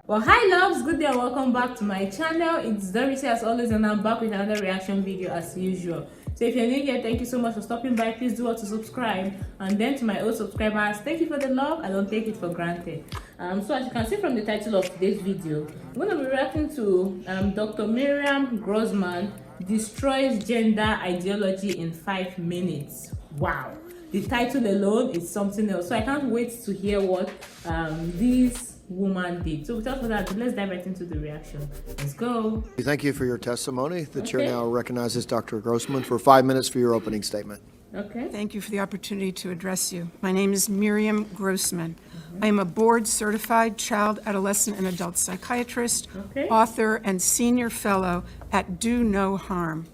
Well, hi loves, good day and welcome back to my channel. It's Dorothy as always, and I'm back with another reaction video as usual. So if you're new here, thank you so much for stopping by. Please do want to subscribe, and then to my old subscribers, thank you for the love. I don't take it for granted. So as you can see from the title of today's video, I'm going to be reacting to Dr. Miriam Grossman destroys gender ideology in 5 minutes. Wow, the title alone is something else. So I can't wait to hear what this woman did. So without further ado, let's dive right into the reaction. Let's go. Thank you for your testimony. The chair now recognizes Dr. Grossman for 5 minutes for your opening statement. Okay. Thank you for the opportunity to address you. My name is Miriam Grossman. I am a board-certified child, adolescent, and adult psychiatrist, author, and senior fellow at Do No Harm.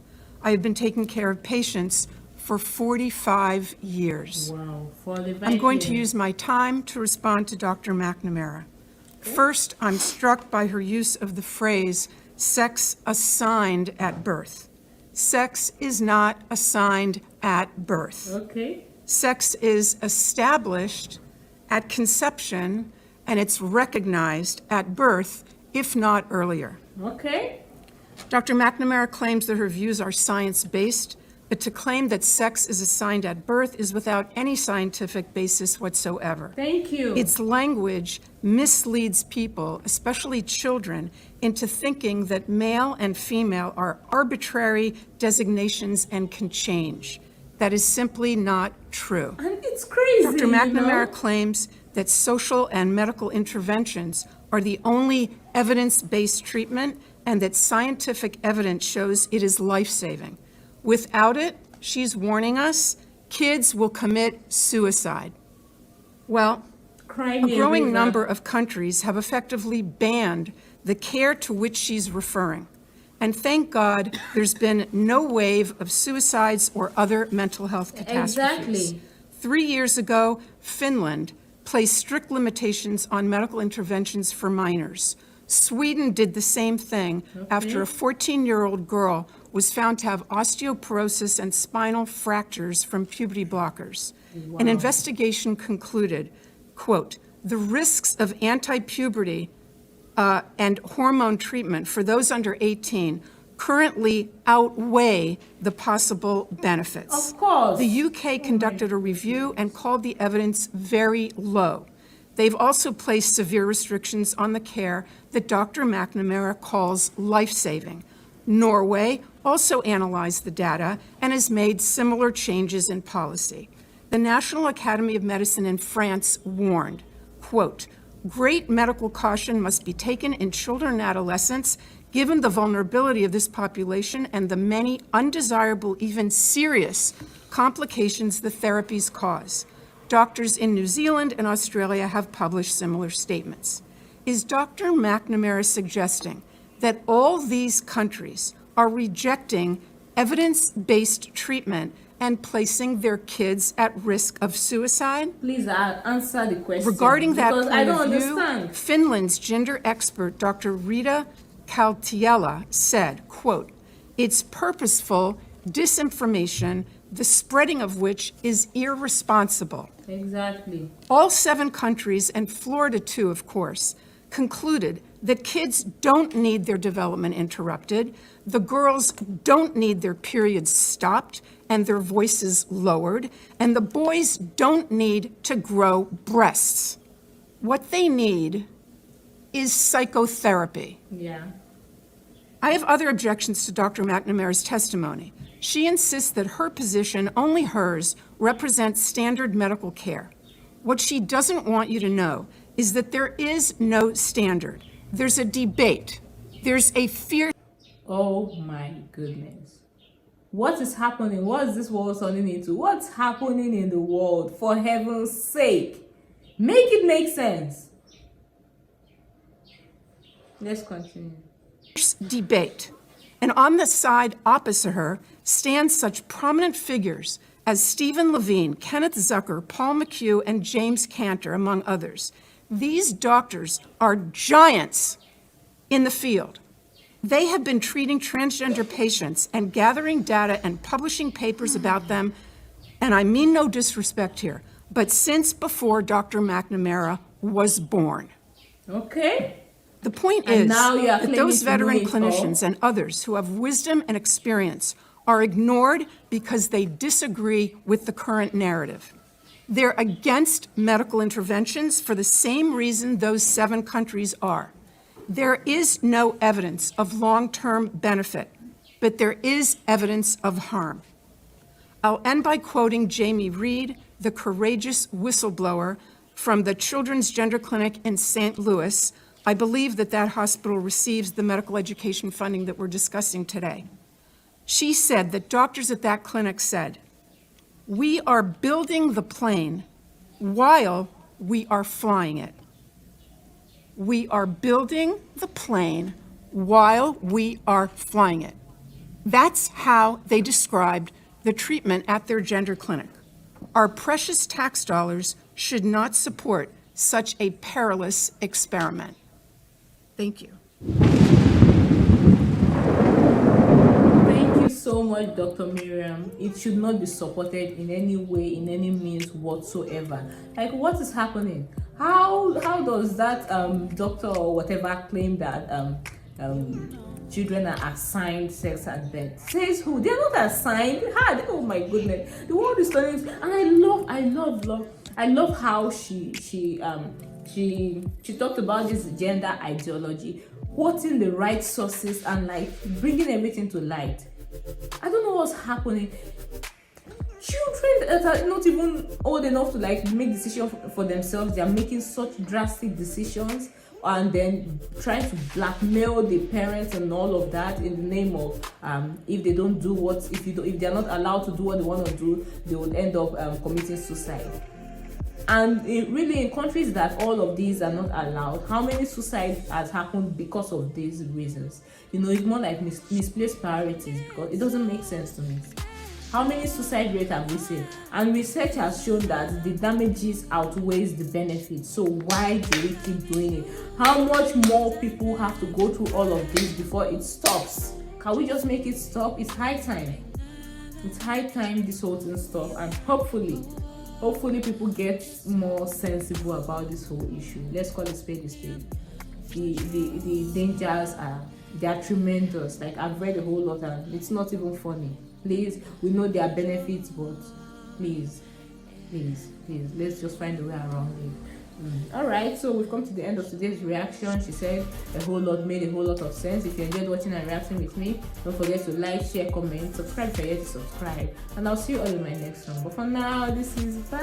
I have been taking care of patients for 45 years. Wow, 45 I'm going years. to use my time to respond to Dr. McNamara. First, I'm struck by her use of the phrase, sex assigned at birth. Sex is not assigned at birth. Okay. Sex is established at conception, and it's recognized at birth, if not earlier. Okay. Dr. McNamara claims that her views are science-based, but to claim that sex is assigned at birth is without any scientific basis whatsoever. Thank you. Its language misleads people, especially children, into thinking that male and female are arbitrary designations and can change. That is simply not true. And it's crazy. Dr. McNamara claims that social and medical interventions are the only evidence-based treatment and that scientific evidence shows it is life-saving. Without it, she's warning us, kids will commit suicide. Well, a growing number of countries have effectively banned the care to which she's referring. And thank God there's been no wave of suicides or other mental health catastrophes. Exactly. 3 years ago, Finland placed strict limitations on medical interventions for minors. Sweden did the same thing after a 14-year-old girl was found to have osteoporosis and spinal fractures from puberty blockers. Wow. An investigation concluded, quote, the risks of anti-puberty and hormone treatment for those under 18 currently outweigh the possible benefits. Of course. The UK conducted a review and called the evidence very low. They've also placed severe restrictions on the care that Dr. McNamara calls life-saving. Norway also analyzed the data and has made similar changes in policy. The National Academy of Medicine in France warned, quote, great medical caution must be taken in children and adolescents given the vulnerability of this population and the many undesirable, even serious complications the therapies cause. Doctors in New Zealand and Australia have published similar statements. Is Dr. McNamara suggesting that all these countries are rejecting evidence-based treatment and placing their kids at risk of suicide? Please answer the question. Regarding that because point I don't of view, understand. Finland's gender expert, Dr. Rita Kaltiela, said, quote, it's purposeful disinformation, the spreading of which is irresponsible. Exactly. All 7 countries, and Florida too, of course, concluded that kids don't need their development interrupted, the girls don't need their periods stopped and their voices lowered, and the boys don't need to grow breasts. What they need is psychotherapy. Yeah. I have other objections to Dr. McNamara's testimony. She insists that her position, only hers, represents standard medical care. What she doesn't want you to know is that there is no standard. There's a debate. There's a fear. Oh my goodness. What is happening? What is this world turning into? What's happening in the world? For heaven's sake. Make it make sense. Let's continue. Debate. And on the side opposite her stand such prominent figures as Stephen Levine, Kenneth Zucker, Paul McHugh, and James Cantor, among others. These doctors are giants in the field. They have been treating transgender patients and gathering data and publishing papers about them, and I mean no disrespect here, but since before Dr. McNamara was born. Okay. The point And is now you are that claiming those to know veteran it all. clinicians and others who have wisdom and experience are ignored because they disagree with the current narrative. They're against medical interventions for the same reason those 7 countries are. There is no evidence of long-term benefit, but there is evidence of harm. I'll end by quoting Jamie Reed, the courageous whistleblower from the Children's Gender Clinic in St. Louis. I believe that that hospital receives the medical education funding that we're discussing today. She said that doctors at that clinic said, "We are building the plane while we are flying it." We are building the plane while we are flying it. That's how they described the treatment at their gender clinic. Our precious tax dollars should not support such a perilous experiment. Thank you. Thank you so much, Dr. Miriam. It should not be supported in any way, in any means whatsoever. Like, what is happening? How does that doctor or whatever claim that children are assigned sex at birth? Says who? They're not assigned. Oh my goodness, the world is turning. And I love how she talked about this gender ideology, quoting the right sources and like bringing everything to light. I don't know what's happening. Children that are not even old enough to like make decisions for themselves, they are making such drastic decisions and then trying to blackmail the parents and all of that in the name of if they don't do what, if they're not allowed to do what they want to do, they would end up committing suicide. And really, in countries that all of these are not allowed, how many suicides has happened because of these reasons? You know, it's more like misplaced priorities, because it doesn't make sense to me. How many suicide rates have we seen? And research has shown that the damages outweighs the benefits. So why do we keep doing it? How much more people have to go through all of this before it stops? Can we just make it stop? It's high time. It's high time this whole thing stops, and hopefully people get more sensible about this whole issue. Let's call it spade a spade. The dangers they are tremendous. Like, I've read a whole lot and it's not even funny. Please, we know there are benefits, but please, let's just find a way around it. All right, so we've come to the end of today's reaction. She said made a whole lot of sense. If you enjoyed watching and reacting with me, don't forget to like, share, comment, subscribe if you're yet to subscribe, and I'll see you all in my next one. But for now, this is bye.